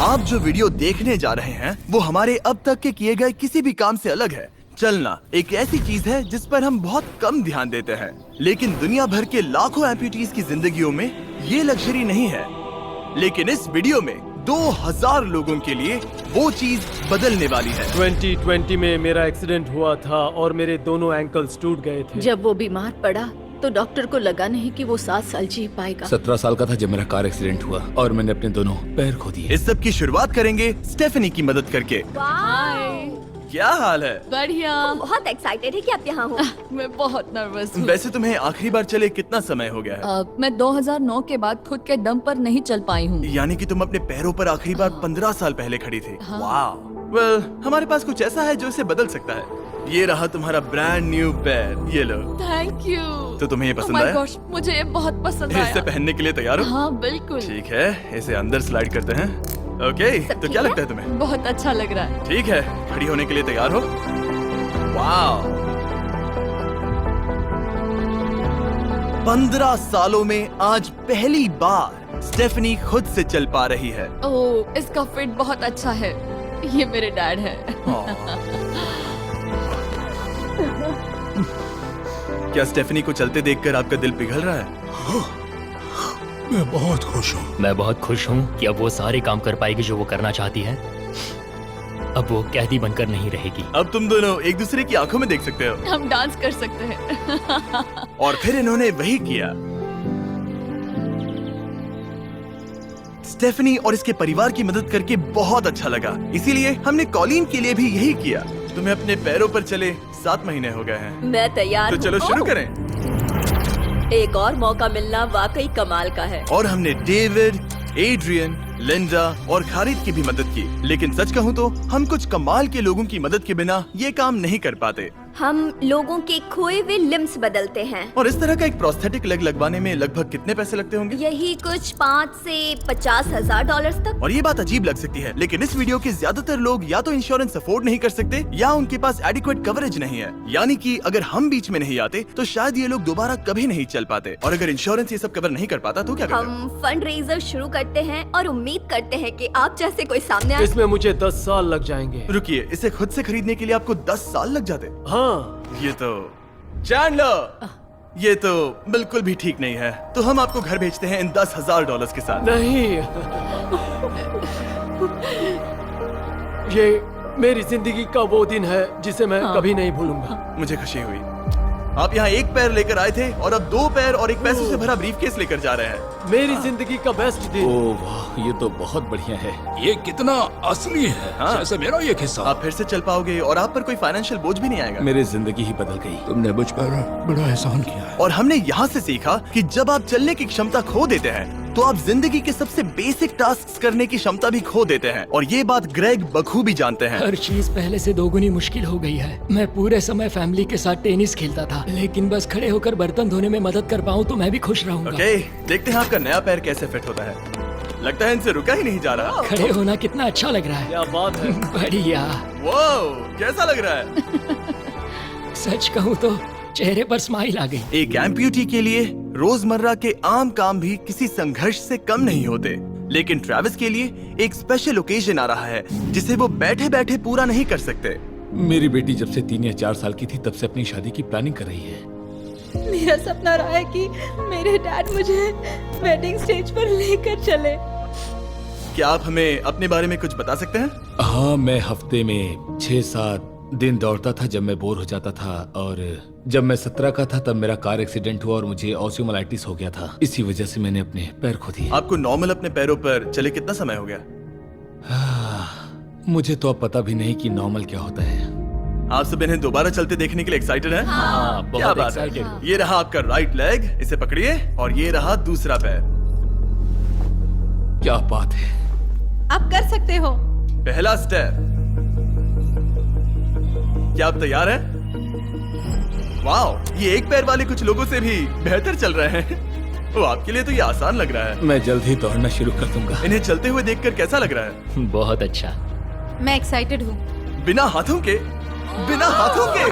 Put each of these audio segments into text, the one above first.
आप जो वीडियो देखने जा रहे हैं वो हमारे अब तक के किए गए किसी भी काम से अलग है। चलना एक ऐसी चीज है जिस पर हम बहुत कम ध्यान देते हैं, लेकिन दुनिया भर के लाखों एम्पुटीज की जिंदगियों में ये लग्जरी नहीं है। लेकिन इस वीडियो में 2000 लोगों के लिए वो चीज बदलने वाली है। 2020 में मेरा एक्सीडेंट हुआ था और मेरे दोनों एंकल्स टूट गए थे। जब वो बीमार पड़ा तो डॉक्टर को लगा नहीं कि वो 7 साल जी पाएगा। 17 साल का था जब मेरा कार एक्सीडेंट हुआ और मैंने अपने दोनों पैर खो दिए। इस सब की शुरुआत करेंगे स्टेफनी की मदद करके। क्या हाल है? बढ़िया। बहुत एक्साइटेड है कि आप यहाँ हो। मैं बहुत नर्वस हूँ। वैसे तुम्हें आखिरी बार चले कितना समय हो गया है? मैं 2009 के बाद खुद के दम पर नहीं चल पाई हूँ। यानी कि तुम अपने पैरों पर आखिरी बार 15 साल पहले खड़ी थी। वाह। वेल, हमारे पास कुछ ऐसा है जो इसे बदल सकता है। ये रहा तुम्हारा ब्रांड न्यू पैर, ये लो। Thank you. तो तुम्हें ये पसंद Oh my आया? gosh, मुझे ये बहुत पसंद आया। इसे पहनने के लिए तैयार हो? हाँ बिल्कुल। ठीक है, इसे अंदर स्लाइड करते हैं। ओके, तो क्या लगता है तुम्हें? बहुत अच्छा लग रहा है। ठीक है, खड़ी होने के लिए तैयार हो? वाह। 15 सालों में आज पहली बार स्टेफनी खुद से चल पा रही है। ओह, इसका फिट बहुत अच्छा है। ये मेरे डैड है। क्या स्टेफनी को चलते देखकर आपका दिल पिघल रहा है? मैं बहुत खुश हूँ। मैं बहुत खुश हूँ कि अब वो सारे काम कर पाएगी जो वो करना चाहती है। अब वो कैदी बनकर नहीं रहेगी। अब तुम दोनों एक दूसरे की आंखों में देख सकते हो। हम डांस कर सकते हैं। और फिर इन्होंने वही किया। स्टेफनी और इसके परिवार की मदद करके बहुत अच्छा लगा, इसीलिए हमने कॉलिन के लिए भी यही किया। तुम्हें अपने पैरों पर चले 7 महीने हो गए हैं। मैं तैयार तो चलो शुरू करें। एक और मौका मिलना वाकई कमाल का है। और हमने डेविड, एड्रियन, लिंडा और खालिद की भी मदद की। लेकिन सच कहूँ तो हम कुछ कमाल के लोगों की मदद के बिना ये काम नहीं कर पाते। हम लोगों के खोए हुए लिम्स बदलते हैं। और इस तरह का एक प्रोस्थेटिक लेग लगवाने में लगभग कितने पैसे लगते होंगे? यही कुछ 5 से 50 हजार डॉलर्स तक। और ये बात अजीब लग सकती है, लेकिन इस वीडियो के ज्यादातर लोग या तो इंश्योरेंस अफोर्ड नहीं कर सकते या उनके पास एडिक्वेट कवरेज नहीं है। यानी कि अगर हम बीच में नहीं आते तो शायद ये लोग दोबारा कभी नहीं चल पाते। और अगर इंश्योरेंस ये सब कवर नहीं कर पाता तो क्या करते? हम फंड रेजर शुरू करते हैं और उम्मीद करते हैं कि आप जैसे कोई सामने आए। इसमें मुझे 10 साल लग जाएंगे। रुकिए, इसे खुद से खरीदने के लिए आपको 10 साल लग जाते? हाँ। ये तो चैंडलर, ये तो बिल्कुल भी ठीक नहीं है। तो हम आपको घर भेजते हैं इन $10,000 के साथ। नहीं। ये मेरी जिंदगी का वो दिन है जिसे मैं कभी नहीं भूलूंगा। मुझे खुशी हुई। आप यहाँ एक पैर लेकर आए थे और अब 2 पैर और एक पैसों से भरा ब्रीफकेस लेकर जा रहे हैं। मेरी जिंदगी का बेस्ट दिन। ओह वाह, ये तो बहुत बढ़िया है। ये कितना असली है। हाँ। जैसे मेरा ये हिस्सा। आप फिर से चल पाओगे और आप पर कोई फाइनेंशियल बोझ भी नहीं आएगा। मेरी जिंदगी ही बदल गई। तुमने मुझ पर बड़ा एहसान किया है। और हमने यहाँ से सीखा कि जब आप चलने की क्षमता खो देते हैं तो आप जिंदगी के सबसे बेसिक टास्क करने की क्षमता भी खो देते हैं। और ये बात ग्रेग बखूबी जानते हैं। हर चीज पहले से दोगुनी मुश्किल हो गई है। मैं पूरे समय फैमिली के साथ टेनिस खेलता था, लेकिन बस खड़े होकर बर्तन धोने में मदद कर पाऊँ तो मैं भी खुश रहूंगा। ओके, देखते हैं आपका नया पैर कैसे फिट होता है। लगता है इनसे रुका ही नहीं जा रहा। खड़े होना कितना अच्छा लग रहा है। क्या बात है। बढ़िया। वाओ, कैसा लग रहा है? सच कहूँ तो चेहरे पर स्माइल आ गई। एक एम्प्यूटी के लिए रोजमर्रा के आम काम भी किसी संघर्ष से कम नहीं होते, लेकिन ट्रेविस के लिए एक स्पेशल ओकेजन आ रहा है जिसे वो बैठे बैठे पूरा नहीं कर सकते। मेरी बेटी जब से 3 या 4 साल की थी तब से अपनी शादी की प्लानिंग कर रही है। मेरा सपना रहा है कि मेरे डैड मुझे वेडिंग स्टेज पर लेकर चले। क्या आप हमें अपने बारे में कुछ बता सकते हैं? हाँ, मैं हफ्ते में 6-7 दिन दौड़ता था जब मैं बोर हो जाता था। और जब मैं 17 का था तब मेरा कार एक्सीडेंट हुआ और मुझे ऑस्टियोमाइलाइटिस हो गया था। इसी वजह से मैंने अपने पैर खो दिए। आपको नॉर्मल अपने पैरों पर चले कितना समय हो गया? मुझे तो अब पता भी नहीं कि नॉर्मल क्या होता है। आप सब इन्हें दोबारा चलते देखने के लिए एक्साइटेड हैं? हाँ, क्या बहुत बात है। एक्साइटेड। ये रहा आपका राइट लेग, इसे पकड़िए। और ये रहा दूसरा पैर। क्या बात है। आप कर सकते हो। पहला स्टेप। क्या आप तैयार हैं? वाओ, ये एक पैर वाले कुछ लोगों से भी बेहतर चल रहे हैं। वो आपके लिए तो ये आसान लग रहा है। मैं जल्द ही दौड़ना शुरू कर दूंगा। इन्हें चलते हुए देखकर कैसा लग रहा है? बहुत अच्छा। मैं एक्साइटेड हूँ। बिना हाथों के, बिना हाथों के।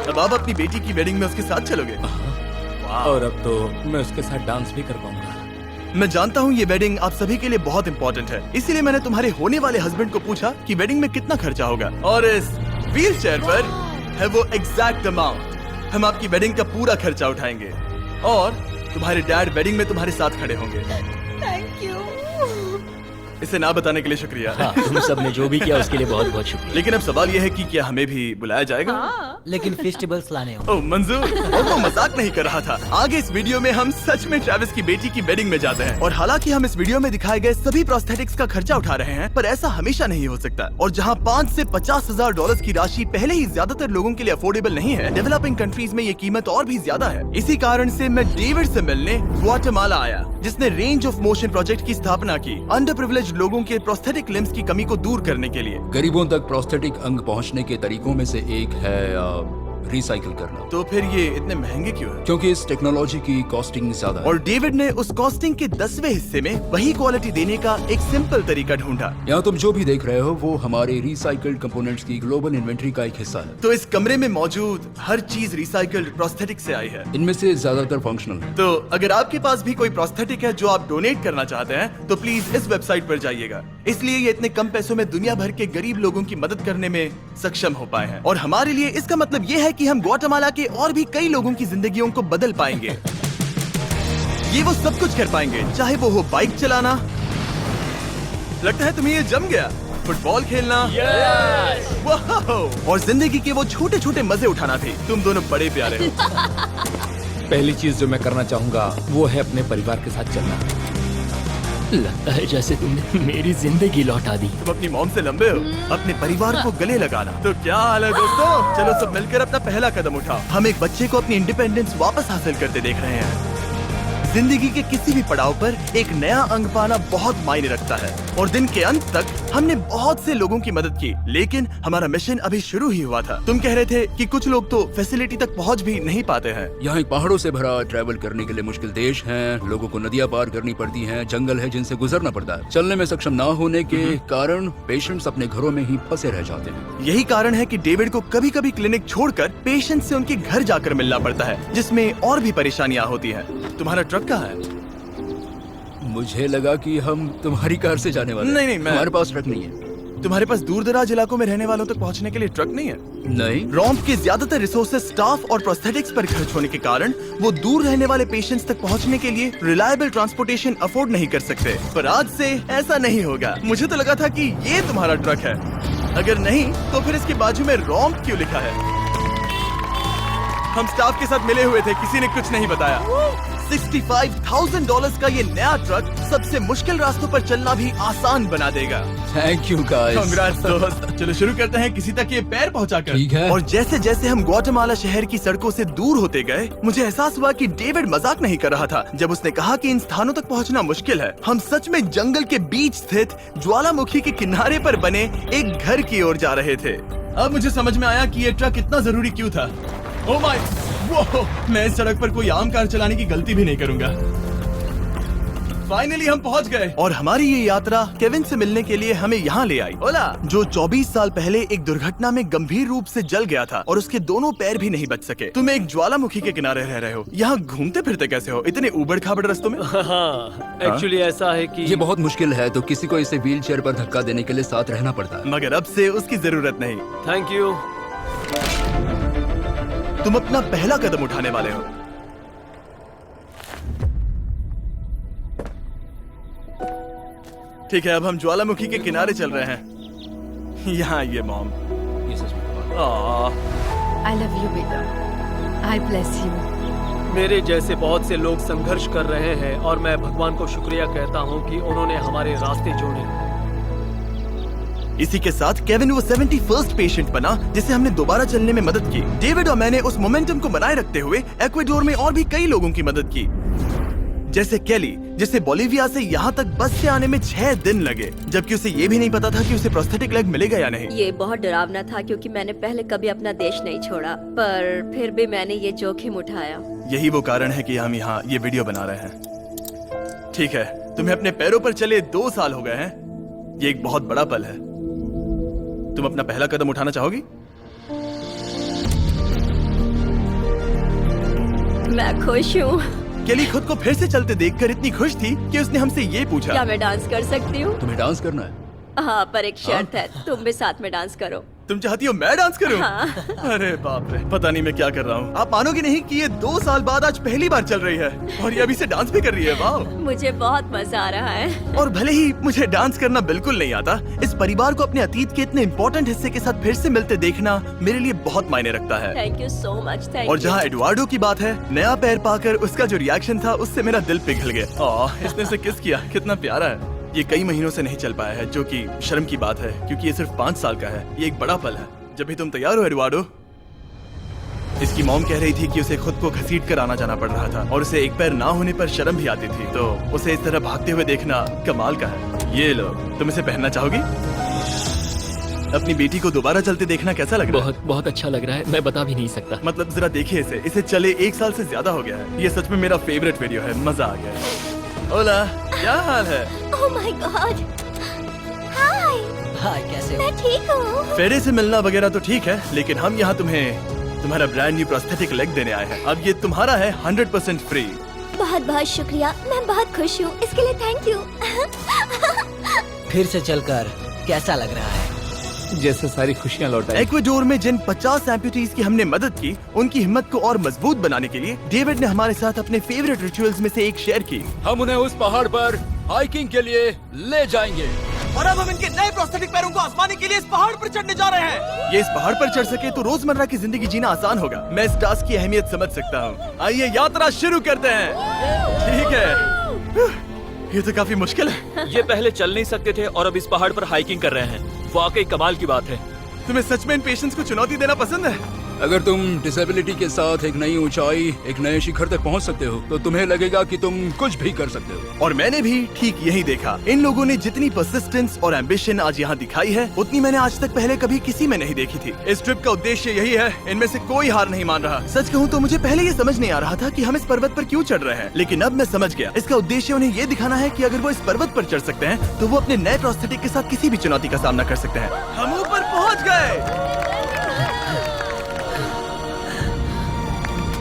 अब आप अपनी बेटी की वेडिंग में उसके साथ चलोगे? और अब तो मैं उसके साथ डांस भी कर पाऊंगा। मैं जानता हूँ ये वेडिंग आप सभी के लिए बहुत इंपॉर्टेंट है, इसीलिए मैंने तुम्हारे होने वाले हस्बैंड को पूछा कि वेडिंग में कितना खर्चा होगा, और इस व्हील चेयर पर है वो एग्जैक्ट अमाउंट। हम आपकी वेडिंग का पूरा खर्चा उठाएंगे और तुम्हारे डैड वेडिंग में तुम्हारे साथ खड़े होंगे। Thank you. इसे ना बताने के लिए शुक्रिया। हाँ, तुम सब ने जो भी किया उसके लिए बहुत बहुत शुक्रिया। लेकिन अब सवाल यह है कि क्या हमें भी बुलाया जाएगा? लेकिन फेस्टिवल्स लाने होंगे। ओह मंजूर, वो मजाक नहीं कर रहा था। आगे इस वीडियो में हम सच में ट्रेविस की बेटी की वेडिंग में जाते हैं, और हालांकि हम इस वीडियो में दिखाए गए सभी प्रोस्थेटिक्स का खर्चा उठा रहे हैं, पर ऐसा हमेशा नहीं हो सकता। और जहां 5 से 50,000 डॉलर की राशि पहले ही ज्यादातर लोगों के लिए अफोर्डेबल नहीं है, डेवलपिंग कंट्रीज में ये कीमत और भी ज्यादा है। इसी कारण से मैं डेविड से मिलने ग्वाटेमाला आया, जिसने रेंज ऑफ मोशन प्रोजेक्ट की स्थापना की अंडर प्रिविलेज्ड लोगों के प्रोस्थेटिक लिम्स की कमी को दूर करने के लिए। गरीबों तक प्रोस्थेटिक अंग पहुंचने के तरीकों में से एक है रिसाइकिल करना। तो फिर ये इतने महंगे क्यों है? क्योंकि इस टेक्नोलॉजी की कॉस्टिंग ज्यादा है। और डेविड ने उस कॉस्टिंग के 10वें हिस्से में वही क्वालिटी देने का एक सिंपल तरीका ढूंढा। यहाँ तुम जो भी देख रहे हो वो हमारे रिसाइकल्ड कंपोनेंट्स की ग्लोबल इन्वेंट्री का एक हिस्सा है। तो इस कमरे में मौजूद हर चीज रिसाइकल्ड प्रोस्थेटिक से आई है। इनमें से ज्यादातर फंक्शनल है। तो अगर आपके पास भी कोई प्रोस्थेटिक है जो आप डोनेट करना चाहते हैं, तो प्लीज इस वेबसाइट पर जाइएगा। इसलिए ये इतने कम पैसों में दुनिया भर के गरीब लोगों की मदद करने में सक्षम हो पाए हैं। और हमारे लिए इसका मतलब ये है कि हम ग्वाटेमाला के और भी कई लोगों की जिंदगियों को बदल पाएंगे। ये वो सब कुछ कर पाएंगे, चाहे वो हो बाइक चलाना, लगता है तुम्हें ये जम गया, फुटबॉल खेलना, वाओ, और जिंदगी के वो छोटे छोटे मजे उठाना थे। तुम दोनों बड़े प्यारे हो। पहली चीज जो मैं करना चाहूंगा वो है अपने परिवार के साथ चलना। लगता है जैसे तुमने मेरी जिंदगी लौटा दी। तुम अपनी मॉम से लंबे हो, अपने परिवार को गले लगाना। तो क्या हाल है दोस्तों, चलो सब मिलकर अपना पहला कदम उठाओ। हम एक बच्चे को अपनी इंडिपेंडेंस वापस हासिल करते देख रहे हैं। जिंदगी के किसी भी पड़ाव पर एक नया अंग पाना बहुत मायने रखता है, और दिन के अंत तक हमने बहुत से लोगों की मदद की, लेकिन हमारा मिशन अभी शुरू ही हुआ था। तुम कह रहे थे कि कुछ लोग तो फैसिलिटी तक पहुंच भी नहीं पाते हैं। यहाँ एक पहाड़ों से भरा ट्रैवल करने के लिए मुश्किल देश है, लोगों को नदियाँ पार करनी पड़ती हैं, जंगल है जिनसे गुजरना पड़ता है। चलने में सक्षम ना होने के कारण पेशेंट्स अपने घरों में ही फंसे रह जाते हैं। यही कारण है कि डेविड को कभी कभी क्लिनिक छोड़कर पेशेंट से उनके घर जाकर मिलना पड़ता है, जिसमें और भी परेशानियां होती हैं। तुम्हारा ट्रक कहाँ है? मुझे लगा कि हम तुम्हारी कार से जाने वाले। नहीं, हमारे पास ट्रक नहीं है। तुम्हारे पास दूर दराज इलाकों में रहने वालों तक पहुंचने के लिए ट्रक नहीं है? नहीं। रॉम्प के ज्यादातर रिसोर्सेज स्टाफ और प्रोस्थेटिक्स पर खर्च होने के कारण वो दूर रहने वाले पेशेंट्स तक पहुंचने के लिए रिलायबल ट्रांसपोर्टेशन अफोर्ड नहीं कर सकते। पर आज से ऐसा नहीं होगा। मुझे तो लगा था कि ये तुम्हारा ट्रक है, अगर नहीं तो फिर इसके बाजू में रॉम्प क्यों लिखा है? हम स्टाफ के साथ मिले हुए थे, किसी ने कुछ नहीं बताया। $65,000 का ये नया ट्रक सबसे मुश्किल रास्तों पर चलना भी आसान बना देगा। Thank you guys. कांग्रेट्स दोस्त। चलो शुरू करते हैं किसी तक ये पैर पहुंचाकर। ठीक है। और जैसे जैसे हम ग्वाटेमाला शहर की सड़कों से दूर होते गए, मुझे एहसास हुआ कि डेविड मजाक नहीं कर रहा था जब उसने कहा कि इन स्थानों तक पहुंचना मुश्किल है। हम सच में जंगल के बीच स्थित ज्वालामुखी के किनारे पर बने एक घर की ओर जा रहे थे। अब मुझे समझ में आया कि ये ट्रक इतना जरूरी क्यों था। ओह माय, वो मैं इस सड़क पर कोई आम कार चलाने की गलती भी नहीं करूंगा। फाइनली हम पहुंच गए, और हमारी ये यात्रा केविन से मिलने के लिए हमें यहाँ ले आई। ओला, जो 24 साल पहले एक दुर्घटना में गंभीर रूप से जल गया था और उसके दोनों पैर भी नहीं बच सके। तुम एक ज्वालामुखी के किनारे रह रहे हो, यहाँ घूमते फिरते कैसे हो इतने उबड़ खाबड़ रास्तों में? हाँ, एक्चुअली ऐसा है कि ये बहुत मुश्किल है, तो किसी को इसे व्हील चेयर पर धक्का देने के लिए साथ रहना पड़ता है। मगर अब से उसकी जरूरत नहीं। Thank you. तुम अपना पहला कदम उठाने वाले हो। ठीक है, अब हम ज्वालामुखी के किनारे चल रहे हैं। यहाँ ये मॉम। आई लव यू बेटा, आई ब्लेस यू। मेरे जैसे बहुत से लोग संघर्ष कर रहे हैं, और मैं भगवान को शुक्रिया कहता हूँ कि उन्होंने हमारे रास्ते जोड़े। इसी के साथ केविन वो 71st पेशेंट बना जिसे हमने दोबारा चलने में मदद की। डेविड और मैंने उस मोमेंटम को बनाए रखते हुए एक्वाडोर में और भी कई लोगों की मदद की, जैसे केली, जिसे बोलिविया से यहाँ तक बस से आने में 6 दिन लगे, जबकि उसे ये भी नहीं पता था कि उसे प्रोस्थेटिक लेग मिलेगा या नहीं। ये बहुत डरावना था क्योंकि मैंने पहले कभी अपना देश नहीं छोड़ा, पर फिर भी मैंने ये जोखिम उठाया। यही वो कारण है कि हम यहाँ ये वीडियो बना रहे हैं। ठीक है, तुम्हें अपने पैरों पर चले 2 साल हो गए हैं। ये एक बहुत बड़ा पल है। तुम अपना पहला कदम उठाना चाहोगी? मैं खुश हूँ। केली खुद को फिर से चलते देखकर इतनी खुश थी कि उसने हमसे ये पूछा, क्या मैं डांस कर सकती हूँ? तुम्हें डांस करना है? हाँ, पर एक शर्त है, तुम भी साथ में डांस करो। तुम चाहती हो मैं डांस करूं? हाँ। अरे बाप रे, पता नहीं मैं क्या कर रहा हूँ। आप मानोगे नहीं कि ये 2 साल बाद आज पहली बार चल रही है और ये अभी से डांस भी कर रही है। वाह! मुझे बहुत मजा आ रहा है। और भले ही मुझे डांस करना बिल्कुल नहीं आता, इस परिवार को अपने अतीत के इतने इम्पोर्टेंट हिस्से के साथ फिर से मिलते देखना मेरे लिए बहुत मायने रखता है। Thank you so much. Thank और यू। जहाँ एडवार्डो की बात है, नया पैर पाकर उसका जो रिएक्शन था उससे मेरा दिल पिघल गया। इसने उसे किस किया, कितना प्यारा है। ये कई महीनों से नहीं चल पाया है, जो कि शर्म की बात है क्योंकि ये सिर्फ 5 साल का है। ये एक बड़ा पल है। जब भी तुम तैयार हो एडवार्डो। इसकी मॉम कह रही थी कि उसे खुद को घसीट कर आना जाना पड़ रहा था और उसे एक पैर ना होने पर शर्म भी आती थी, तो उसे इस तरह भागते हुए देखना कमाल का है। ये लो, तुम इसे पहनना चाहोगी? अपनी बेटी को दोबारा चलते देखना कैसा लग रहा है? बहुत बहुत अच्छा लग रहा है, मैं बता भी नहीं सकता। मतलब जरा देखिए इसे चले 1 साल से ज्यादा हो गया है। ये सच में मेरा फेवरेट वीडियो है, मजा आ गया है। ओला, क्या हाल है? ओह माय गॉड, हाय। हाय, कैसे हो? मैं ठीक हूँ। फेरे से मिलना वगैरह तो ठीक है, लेकिन हम यहाँ तुम्हें तुम्हारा ब्रांड न्यू प्रोस्थेटिक लेग देने आए हैं। अब ये तुम्हारा है 100% फ्री। बहुत बहुत शुक्रिया, मैं बहुत खुश हूँ, इसके लिए थैंक यू। फिर से चलकर कैसा लग रहा है? जैसे सारी खुशियाँ लौट आई। इक्वाडोर में जिन 50 एम्पुटीज की हमने मदद की, उनकी हिम्मत को और मजबूत बनाने के लिए डेविड ने हमारे साथ अपने फेवरेट रिचुअल्स में से एक शेयर की। हम उन्हें उस पहाड़ पर हाइकिंग के लिए ले जाएंगे। और अब हम इनके नए प्रोस्थेटिक पैरों को आजमाने के लिए इस पहाड़ पर चढ़ने जा रहे हैं। ये इस पहाड़ पर चढ़ सके तो रोजमर्रा की जिंदगी जीना आसान होगा। मैं इस टास्क की अहमियत समझ सकता हूँ। आइए यात्रा शुरू करते हैं। ठीक है, ये तो काफी मुश्किल है। ये पहले चल नहीं सकते थे और अब इस पहाड़ पर हाइकिंग कर रहे हैं। वाकई कमाल की बात है। तुम्हें सच में इन पेशेंट्स को चुनौती देना पसंद है? अगर तुम डिसेबिलिटी के साथ एक नई ऊंचाई, एक नए शिखर तक पहुंच सकते हो, तो तुम्हें लगेगा कि तुम कुछ भी कर सकते हो। और मैंने भी ठीक यही देखा। इन लोगों ने जितनी परसिस्टेंस और एम्बिशन आज यहाँ दिखाई है, उतनी मैंने आज तक पहले कभी किसी में नहीं देखी थी। इस ट्रिप का उद्देश्य यही है, इनमें से कोई हार नहीं मान रहा। सच कहूँ तो मुझे पहले ये समझ नहीं आ रहा था कि हम इस पर्वत पर क्यों चढ़ रहे हैं, लेकिन अब मैं समझ गया। इसका उद्देश्य उन्हें ये दिखाना है कि अगर वो इस पर्वत पर चढ़ सकते हैं, तो वो अपने नए प्रोस्थेटिक के साथ किसी भी चुनौती का सामना कर सकते हैं। हम ऊपर पहुँच गए।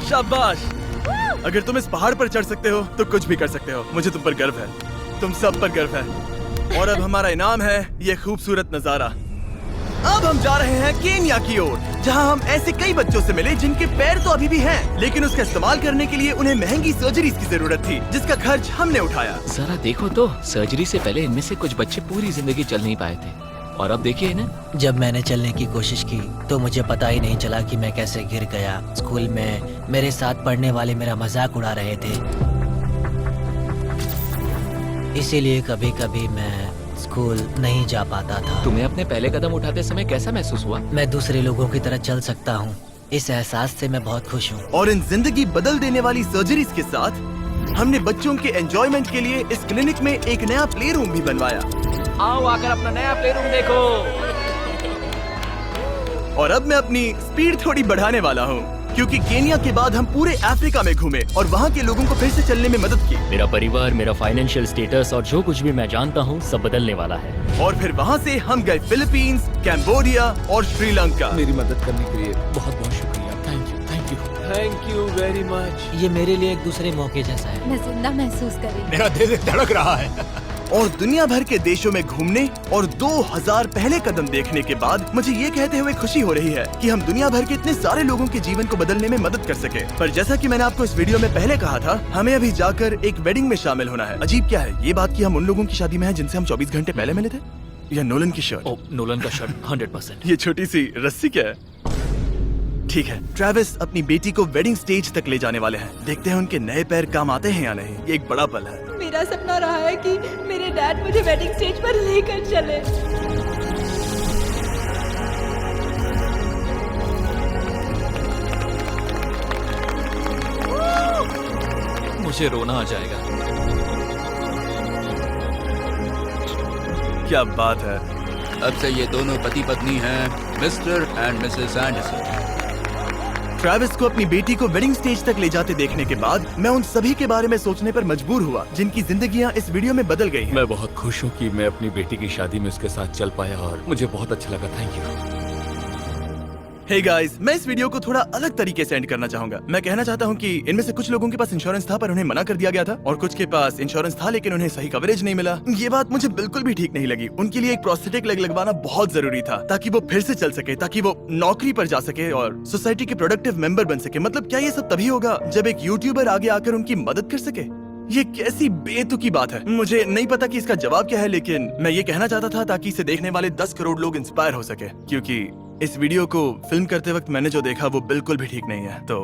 शाबाश! अगर तुम इस पहाड़ पर चढ़ सकते हो तो कुछ भी कर सकते हो। मुझे तुम पर गर्व है, तुम सब पर गर्व है। और अब हमारा इनाम है ये खूबसूरत नजारा। अब हम जा रहे हैं केन्या की ओर, जहां हम ऐसे कई बच्चों से मिले जिनके पैर तो अभी भी हैं, लेकिन उसका इस्तेमाल करने के लिए उन्हें महंगी सर्जरीज की जरूरत थी, जिसका खर्च हमने उठाया। जरा देखो तो, सर्जरी से पहले इनमें से कुछ बच्चे पूरी जिंदगी चल नहीं पाए थे, और अब देखिए इन्हें। जब मैंने चलने की कोशिश की तो मुझे पता ही नहीं चला कि मैं कैसे गिर गया। स्कूल में मेरे साथ पढ़ने वाले मेरा मजाक उड़ा रहे थे, इसीलिए कभी कभी मैं स्कूल नहीं जा पाता था। तुम्हें अपने पहले कदम उठाते समय कैसा महसूस हुआ? मैं दूसरे लोगों की तरह चल सकता हूँ, इस एहसास से मैं बहुत खुश हूँ। और इन जिंदगी बदल देने वाली सर्जरीज के साथ हमने बच्चों के एंजॉयमेंट के लिए इस क्लिनिक में एक नया प्ले रूम भी बनवाया। आओ आकर अपना नया प्ले रूम देखो। और अब मैं अपनी स्पीड थोड़ी बढ़ाने वाला हूँ, क्योंकि केन्या के बाद हम पूरे अफ्रीका में घूमे और वहाँ के लोगों को फिर से चलने में मदद की। मेरा परिवार, मेरा फाइनेंशियल स्टेटस और जो कुछ भी मैं जानता हूँ सब बदलने वाला है। और फिर वहाँ से हम गए फिलीपींस, कैम्बोडिया और श्रीलंका। मेरी मदद करने के लिए बहुत बहुत शुक्रिया। Thank you, thank you, thank you very much. ये मेरे लिए एक दूसरे मौके जैसा है। मैं जिंदा महसूस कर रही हूँ। मेरा दिल धड़क रहा है। और दुनिया भर के देशों में घूमने और 2000 पहले कदम देखने के बाद मुझे ये कहते हुए खुशी हो रही है कि हम दुनिया भर के इतने सारे लोगों के जीवन को बदलने में मदद कर सके। पर जैसा कि मैंने आपको इस वीडियो में पहले कहा था, हमें अभी जाकर एक वेडिंग में शामिल होना है। अजीब क्या है ये बात कि हम उन लोगों की शादी में हैं जिनसे हम 24 घंटे पहले मिले थे। या नोलन की शर्ट। ओ, नोलन का शर्ट 100%। ये छोटी सी रस्सी क्या है? ठीक है, ट्रेविस अपनी बेटी को वेडिंग स्टेज तक ले जाने वाले हैं। देखते हैं उनके नए पैर काम आते हैं या नहीं। ये एक बड़ा पल है। मेरा सपना रहा है कि मेरे डैड मुझे वेडिंग स्टेज पर लेकर चले। मुझे रोना आ जाएगा। क्या बात है। अब से ये दोनों पति पत्नी हैं, mister and Mrs Anderson. Travis को अपनी बेटी को वेडिंग स्टेज तक ले जाते देखने के बाद मैं उन सभी के बारे में सोचने पर मजबूर हुआ जिनकी जिंदगियां इस वीडियो में बदल गई हैं। मैं बहुत खुश हूँ कि मैं अपनी बेटी की शादी में उसके साथ चल पाया और मुझे बहुत अच्छा लगा। Thank you. हे गाइस, मैं इस वीडियो को थोड़ा अलग तरीके से एंड करना चाहूंगा। मैं कहना चाहता हूँ कि इनमें से कुछ लोगों के पास इंश्योरेंस था पर उन्हें मना कर दिया गया था, और कुछ के पास इंश्योरेंस था लेकिन उन्हें सही कवरेज नहीं मिला। ये बात मुझे बिल्कुल भी ठीक नहीं लगी। उनके लिए एक प्रोस्थेटिक लेग लगवाना बहुत जरूरी था ताकि वो फिर से चल सके, ताकि वो नौकरी पर जा सके और सोसाइटी के प्रोडक्टिव मेंबर बन सके। मतलब क्या ये सब तभी होगा जब एक यूट्यूबर आगे आकर उनकी मदद कर सके? ये कैसी बेतुकी बात है। मुझे नहीं पता कि इसका जवाब क्या है, लेकिन मैं ये कहना चाहता था ताकि इसे देखने वाले 10 करोड़ लोग इंस्पायर हो सके, क्योंकि इस वीडियो को फिल्म करते वक्त मैंने जो देखा वो बिल्कुल भी ठीक नहीं है। तो